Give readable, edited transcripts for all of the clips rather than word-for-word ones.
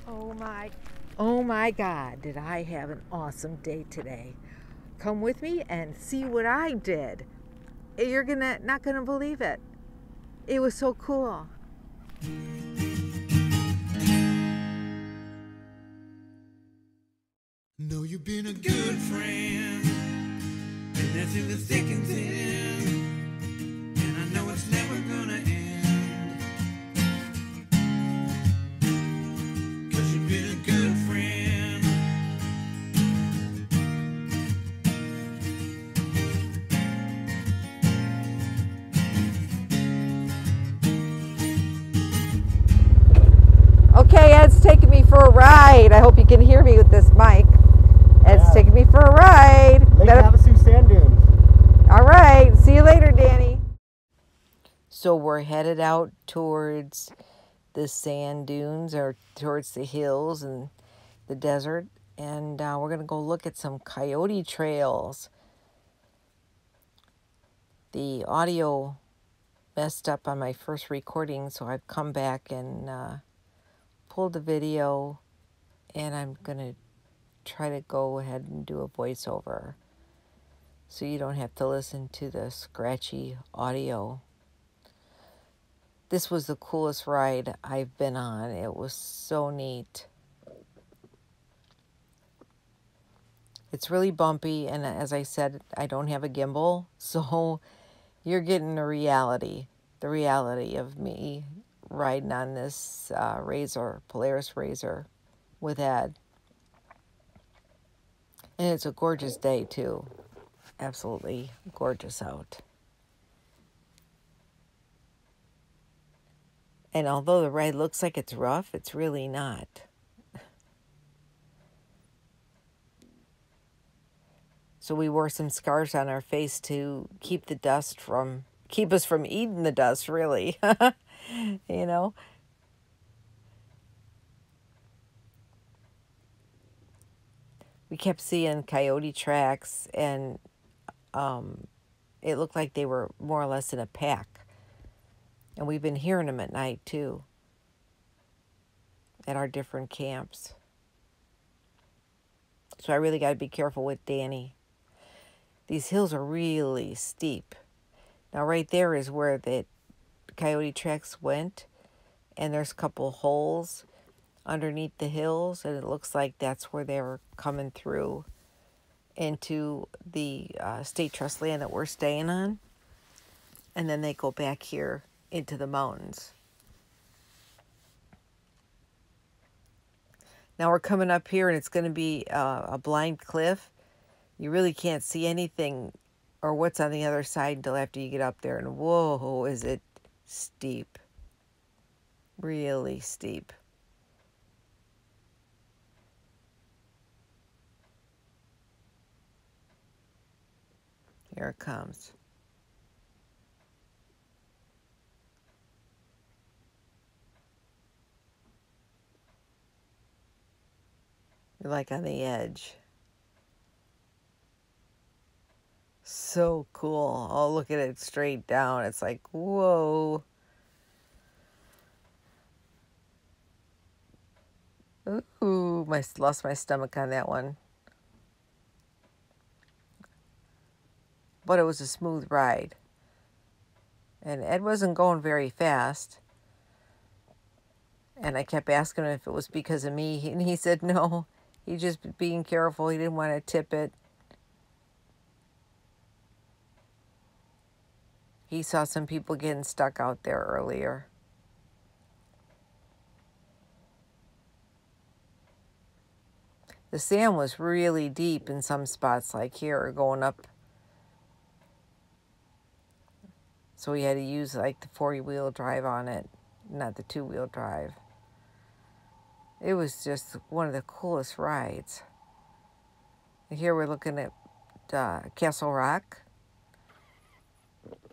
Oh my God, did I have an awesome day today. Come with me and see what I did. You're not gonna believe it. It was so cool. Know you've been a good friend, and that's in the thick and thin, and I know it's never gonna end, 'cause you've been a good friend. Okay, Ed's taking me for a ride. I hope you can hear me with this mic. Ed's taking me for a ride. Lake Havasu sand dunes. All right, see you later, Danny. So we're headed out towards the sand dunes, or towards the hills and the desert, and we're gonna go look at some coyote trails. The audio messed up on my first recording, so I've come back and pulled the video, and I'm gonna try to go ahead and do a voiceover so you don't have to listen to the scratchy audio. This was the coolest ride I've been on. It was so neat. It's really bumpy, and as I said, I don't have a gimbal, so you're getting the reality of me riding on this Polaris Razor with Ed. And it's a gorgeous day too. Absolutely gorgeous out. And although the ride looks like it's rough, it's really not. So we wore some scarves on our face to keep us from eating the dust, really. You know. We kept seeing coyote tracks, and it looked like they were more or less in a pack. And we've been hearing them at night, too, at our different camps. So I really got to be careful with Danny. These hills are really steep. Now, right there is where the coyote tracks went, and there's a couple holes underneath the hills, and it looks like that's where they were coming through into the state trust land that we're staying on, and then they go back here into the mountains. Now we're coming up here, and it's going to be a blind cliff. You really can't see anything or what's on the other side until after you get up there, and whoa, is it steep. Really steep. Here it comes. You're like on the edge. So cool. Oh, look at it straight down. It's like, whoa. Ooh, lost my stomach on that one. But it was a smooth ride. And Ed wasn't going very fast. And I kept asking him if it was because of me. And he said no. He just being careful. He didn't want to tip it. He saw some people getting stuck out there earlier. The sand was really deep in some spots, like here, going up. So we had to use like the 4-wheel drive on it, not the 2-wheel drive. It was just one of the coolest rides. Here we're looking at Castle Rock.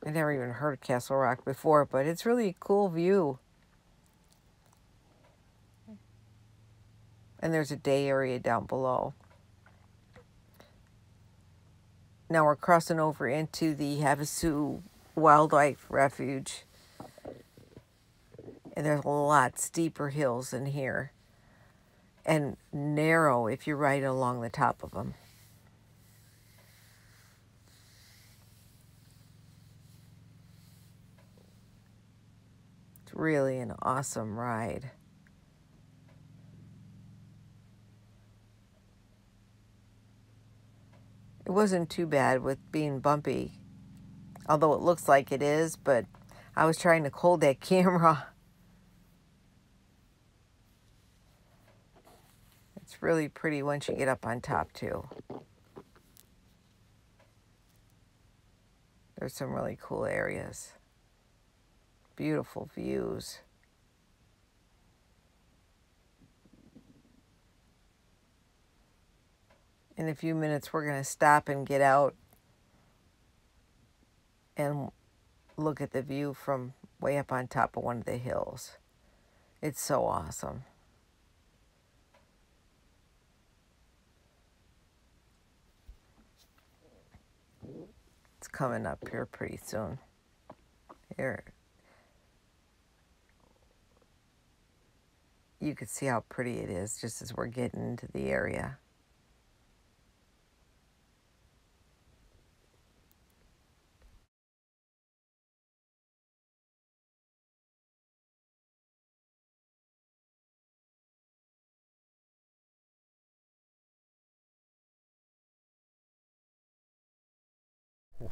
I never even heard of Castle Rock before, but it's really a cool view. And there's a day area down below. Now we're crossing over into the Havasu Wildlife Refuge. And there's a lot steeper hills in here. and narrow if you're right along the top of them. It's really an awesome ride. It wasn't too bad with being bumpy, although it looks like it is, but I was trying to hold that camera. It's really pretty once you get up on top too. There's some really cool areas. Beautiful views. In a few minutes, we're going to stop and get out and look at the view from way up on top of one of the hills. It's so awesome. It's coming up here pretty soon. Here. You can see how pretty it is just as we're getting into the area.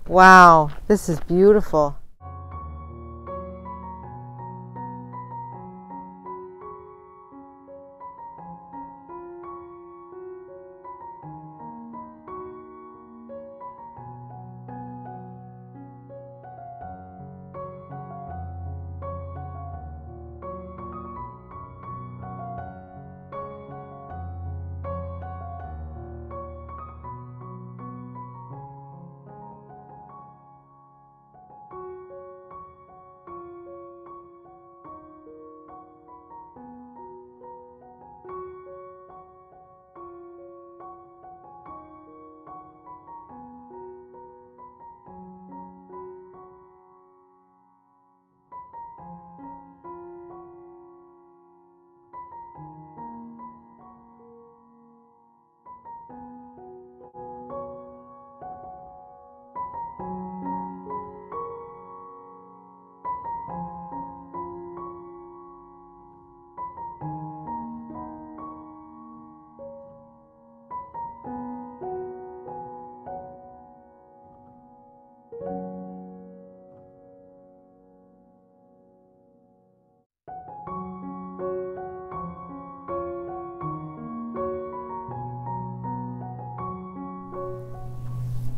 Wow, this is beautiful.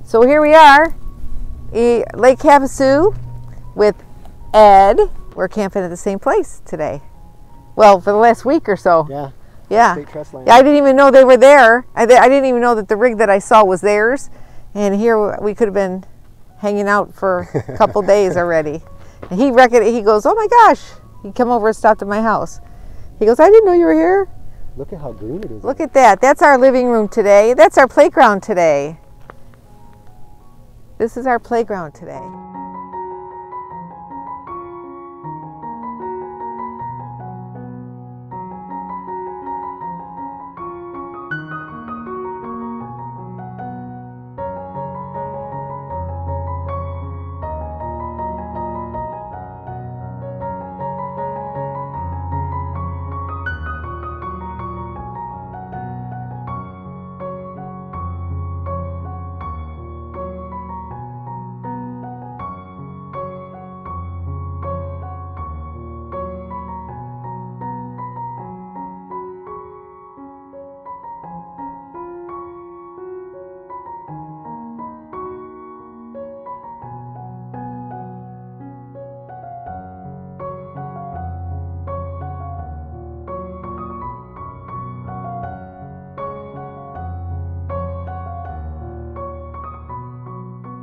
So here we are, Lake Havasu with Ed. We're camping at the same place today. Well, for the last week or so. Yeah. Yeah. State trust line. Yeah, I didn't even know they were there. I didn't even know that the rig that I saw was theirs. And here we could have been hanging out for a couple days already. And he goes, oh my gosh. He come over and stopped at my house. He goes, I didn't know you were here. Look at how green it is. Look at that. That's our living room today. That's our playground today. This is our playground today.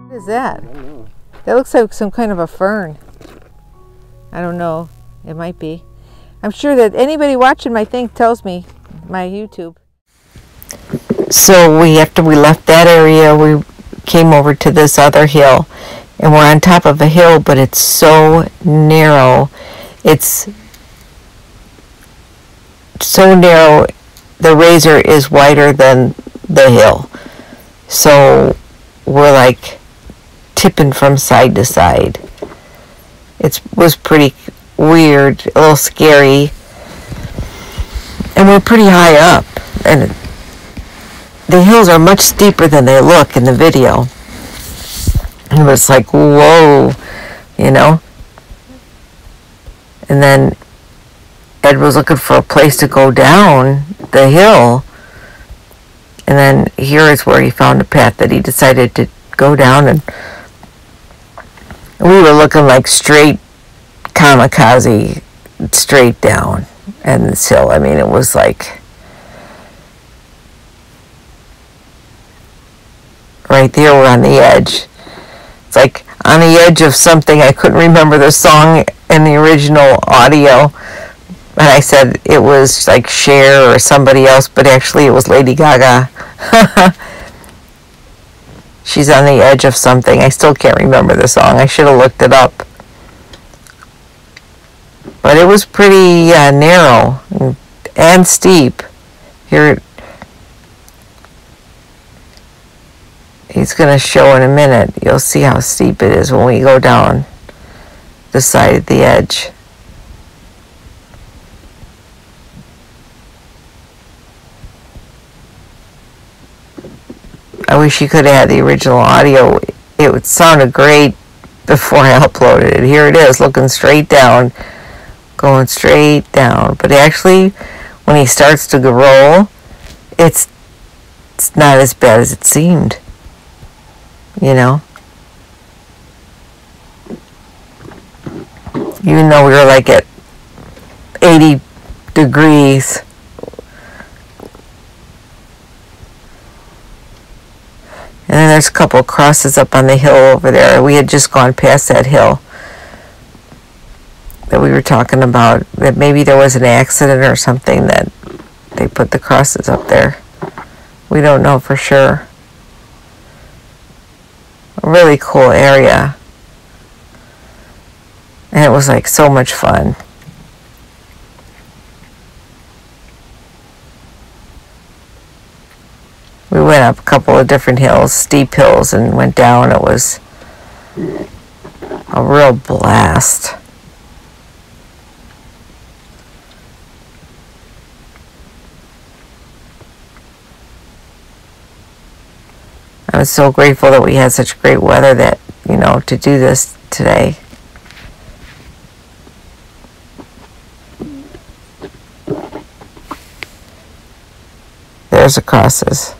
What is that? I don't know. That looks like some kind of a fern. I don't know. It might be. I'm sure that anybody watching my thing tells me, my YouTube. So after we left that area, we came over to this other hill. And we're on top of a hill, but it's so narrow. It's so narrow the razor is wider than the hill. So we're like tipping from side to side. It was pretty weird, a little scary. And we're pretty high up. And the hills are much steeper than they look in the video. And it was like, whoa, you know. And then Ed was looking for a place to go down the hill. And then here is where he found a path that he decided to go down. And we were looking like straight kamikaze, straight down. And this hill, I mean, it was like right there, we're on the edge. It's like on the edge of something. I couldn't remember the song in the original audio, and I said it was like Cher or somebody else, but actually it was Lady Gaga. She's on the edge of something. I still can't remember the song. I should have looked it up. But it was pretty narrow and steep. Here, he's going to show in a minute. You'll see how steep it is when we go down the side of the edge. I wish you could have had the original audio. It would sound great before I uploaded it. Here it is, looking straight down. Going straight down, but actually when he starts to roll, it's not as bad as it seemed, you know. Even though we were like at 80 degrees. And then there's a couple of crosses up on the hill over there. We had just gone past that hill that we were talking about, that maybe there was an accident or something that they put the crosses up there. We don't know for sure. A really cool area. And it was like so much fun. We went up a couple of different hills, steep hills, and went down. It was a real blast. I was so grateful that we had such great weather that, you know, to do this today. There's the crosses.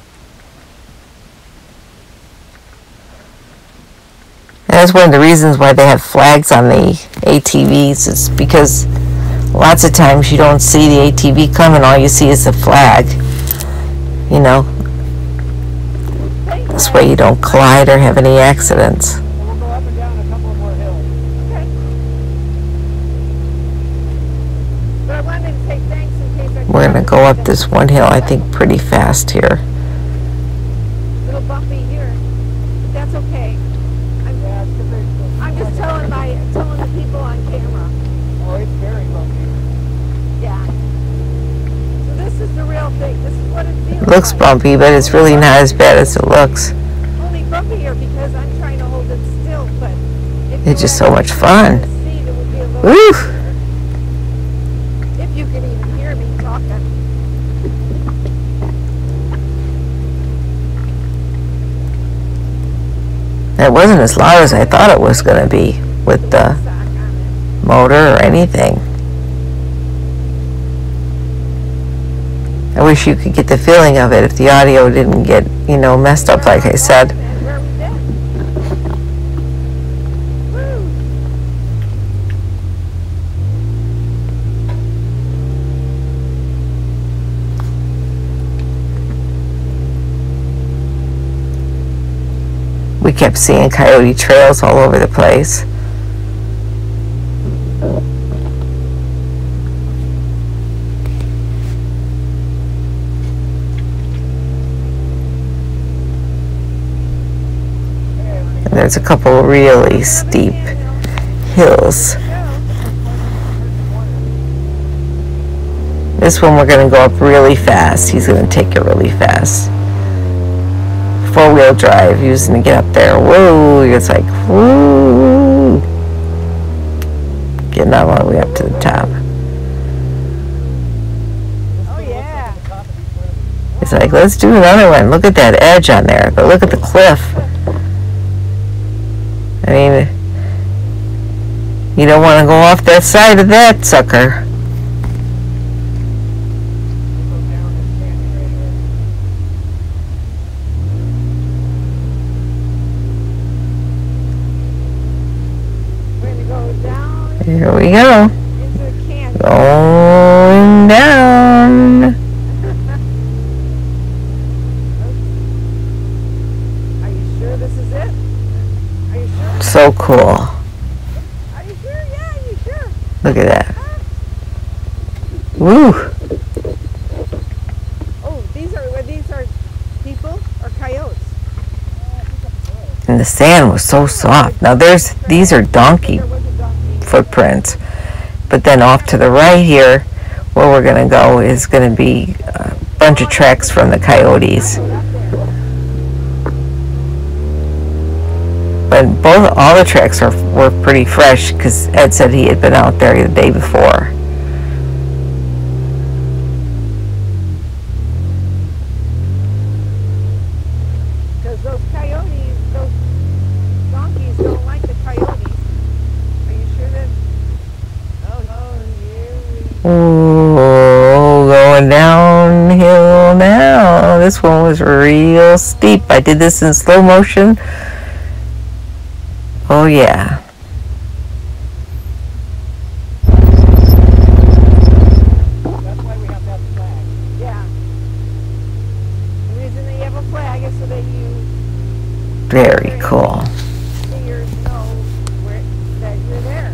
And that's one of the reasons why they have flags on the ATVs. It's because lots of times you don't see the ATV coming, all you see is the flag, you know. This way you don't collide or have any accidents. We'll go up and down a couple more hills. Okay. But I wanted to say thanks in case I... We're going to go up this one hill, I think, pretty fast here. A little bumpy here. But that's okay. I'm just telling the people on camera. Oh, it's very bumpy. Yeah. So this is the real thing. This is what it feels It looks like. bumpy, but it's really not as bad as it looks. Only bumpier because I'm trying to hold it still, but... if It's you just were so much fun. to see, it would be a little Woo! easier. If you can even hear me talking. It wasn't as loud as I thought it was going to be with the motor or anything. I wish you could get the feeling of it if the audio didn't get, you know, messed up like I said. Where we been? Woo! We kept seeing coyote trails all over the place. And there's a couple really steep hills. This one we're going to go up really fast. He's going to take it really fast. 4-wheel drive, using to get up there. Whoa, it's like, whoa. Getting all the way up to the top. Oh yeah. It's like, let's do another one. Look at that edge on there. But look at the cliff. I mean, you don't want to go off that side of that sucker. Here we go. Going down. Are you sure this is it? Are you sure? So cool. Are you sure? Yeah, are you sure? Look at that. Woo. Oh, these are people or coyotes? And the sand was so soft. Now these are donkey footprints. But then off to the right here, where we're going to go, is going to be a bunch of tracks from the coyotes. But all the tracks were pretty fresh, because Ed said he had been out there the day before. Because those coyotes, those donkeys don't like the coyotes. Are you sure that? Oh, here we Oh, going downhill now. This one was real steep. I did this in slow motion. Oh yeah. That's why we have to have the flag. Yeah. The reason that you have a flag is so that you Very cool. figures know that you're there.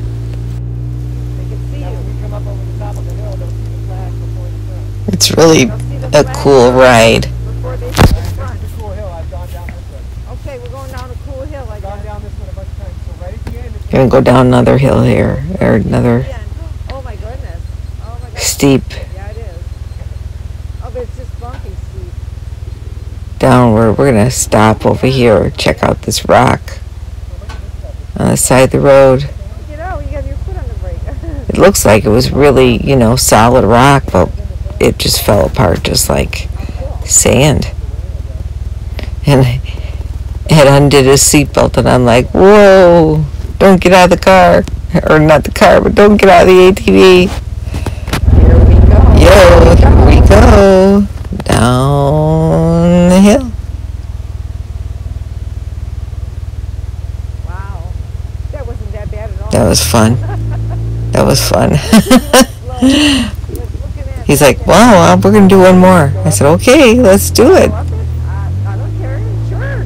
They can see Now, when you. we come up over the top of the hill, they'll see the flag before the front. It's really They'll see the a flag cool ride. before they see the front. It's a cool hill. I've gone down this way. Okay, we're going down a cool hill like I've gone that. down this one a bunch of times. So right at the end, it's Gonna go down another hill here, or another Yeah. Oh my goodness. Oh my goodness. steep Yeah, it is. Oh, but it's just bumpy steep. downward. We're gonna stop over here, check out this rock on the side of the road. You know, you have your foot on the brake. It looks like it was really, solid rock, but it just fell apart just like sand. And Ed undid his seatbelt, and I'm like, whoa, don't get out of the car. Or not the car, but don't get out of the ATV. Here we go. Yo, here we go. Down the hill. Wow. That wasn't that bad at all. That was fun. That was fun. He's like, wow, we're going to do one more. I said, okay, let's do it. I don't care. Sure.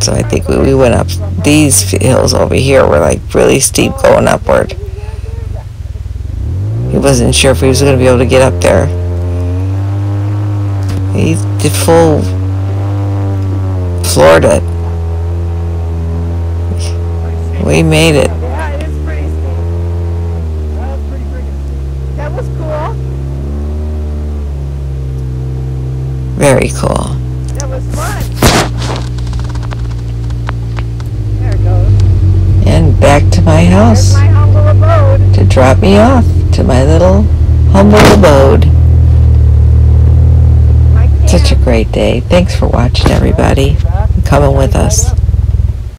So I think we went up these hills over here were like really steep going upward. He wasn't sure if he was going to be able to get up there. He did full Florida. We made it. Yeah, it is pretty steep. that was pretty freaking steep. That was cool. Very cool. That was fun. There it goes. And back to my There's house my humble abode. to drop me off to my little humble abode. My camp. Such a great day. Thanks for watching, everybody. Coming with us.